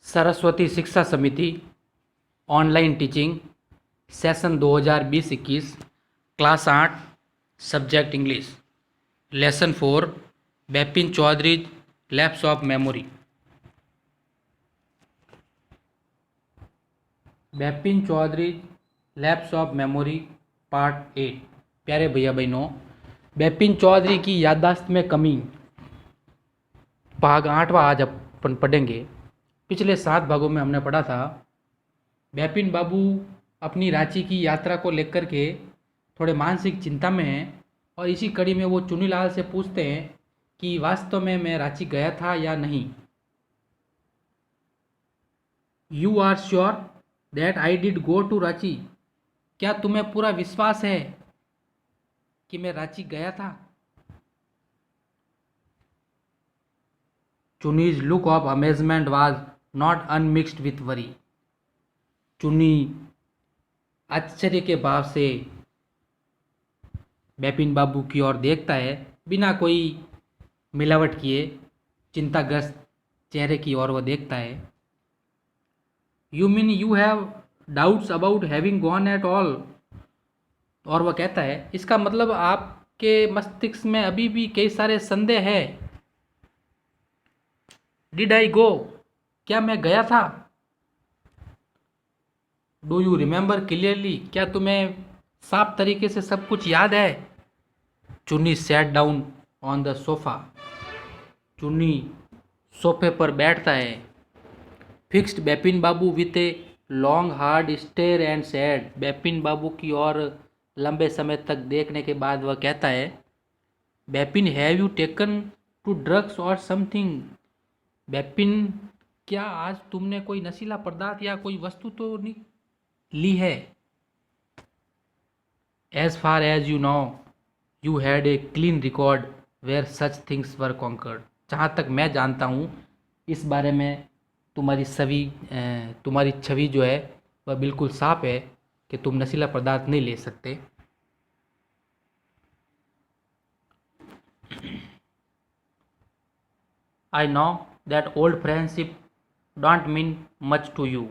Saraswati Shiksha Samiti online teaching session 2020-21 class 8 subject English lesson 4 Bipin Choudhury lapse of memory. Bipin Choudhury lapse of memory part 8। प्यारे भैया बहनों, बिपिन चौधरी की याददाश्त में कमी भाग 8वां आज अपन पढ़ेंगे। पिछले 7 भागों में हमने पढ़ा था बिपिन बाबू अपनी रांची की यात्रा को लेकर के थोड़े मानसिक चिंता में हैं और इसी कड़ी में वो चुनीलाल से पूछते हैं कि वास्तव में मैं रांची गया था या नहीं। You are sure that I did go to Ranchi? क्या तुम्हें पूरा विश्वास है कि मैं रांची गया था? Chuni's look of amazement was not unmixed with worry. Chuni आश्चर्य के भाव से बिपिन बाबू की ओर देखता है, बिना कोई मिलावट किए चिंताग्रस्त चेहरे की ओर वह देखता है। You mean you have doubts about having gone at all? और वह कहता है, इसका मतलब आपके मस्तिष्क में अभी भी कई सारे संदेह है। डिड आई गो? क्या मैं गया था? Do you remember clearly? क्या तुम्हें साफ तरीके से सब कुछ याद है? Chunni sat down on the sofa. Chunni सोफे पर बैठता है। Fixed Bipin Babu with a long hard stare and said. Bipin Babu की ओर लंबे समय तक देखने के बाद वह कहता है, Bipin have you taken to drugs और समथिंग? बिपिन, क्या आज तुमने कोई नशीला पदार्थ या कोई वस्तु तो नहीं ली है? As far as you know you had a clean record where such things were concerned. जहाँ तक मैं जानता हूँ इस बारे में तुम्हारी छवि जो है वह बिल्कुल साफ है कि तुम नशीला पदार्थ नहीं ले सकते। I know that old friendship don't mean much to you.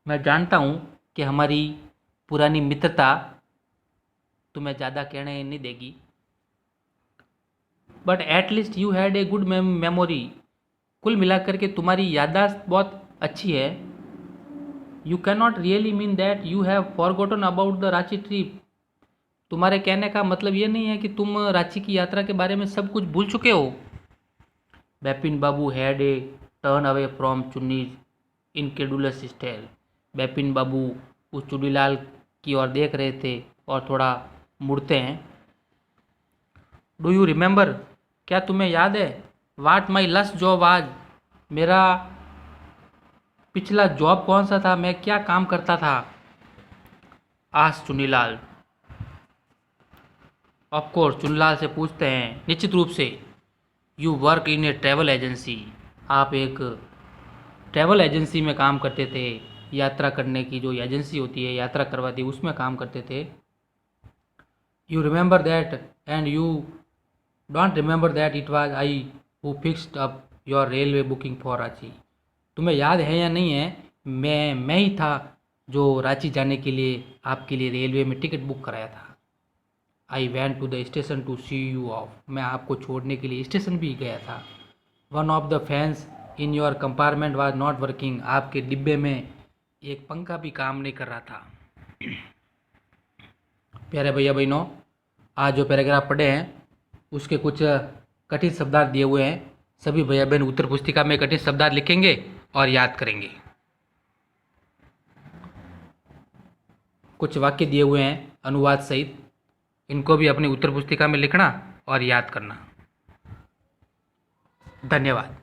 मैं जानता हूँ कि हमारी पुरानी मित्रता तुम्हें ज़्यादा कहने नहीं देगी। But at least you had a good memory. कुल मिलाकर के तुम्हारी याददाश्त बहुत अच्छी है। You can not really mean that you have forgotten about the Ranchi trip. तुम्हारे कहने का मतलब ये नहीं है कि तुम रांची की यात्रा के बारे में सब कुछ भूल चुके हो। Bipin Babu had a turn away from Chunni's incredulous style. Bipin Babu उस चुनीलाल की ओर देख रहे थे और थोड़ा मुड़ते हैं। Do you remember? क्या तुम्हें याद है? वाट माई लास्ट जॉब आज? मेरा पिछला जॉब कौन सा था? मैं क्या काम करता था? आज चुनीलाल ऑफ कोर्स चुनीलाल से पूछते हैं, निश्चित रूप से। You work in A travel agency. आप एक ट्रैवल एजेंसी में काम करते थे। यात्रा करने की जो एजेंसी होती है, यात्रा करवाती है, उसमें काम करते थे। You remember that and you don't remember that it was I who fixed up your railway booking for Ranchi. तुम्हें याद है या नहीं है, मैं ही था जो रांची जाने के लिए आपके लिए रेलवे में टिकट बुक कराया था। I went to the station to see you off. मैं आपको छोड़ने के लिए स्टेशन भी गया था। One of the fans in your compartment was not working. आपके डिब्बे में एक पंखा भी काम नहीं कर रहा था। प्यारे भैया बहनों, आज जो पैराग्राफ पढ़े हैं उसके कुछ कठिन शब्दार्थ दिए हुए हैं। सभी भैया बहन उत्तर पुस्तिका में कठिन शब्दार्थ लिखेंगे और याद करेंगे। कुछ वाक्य दिए हुए हैं अनुवाद सहित, इनको भी अपनी उत्तर पुस्तिका में लिखना और याद करना। धन्यवाद।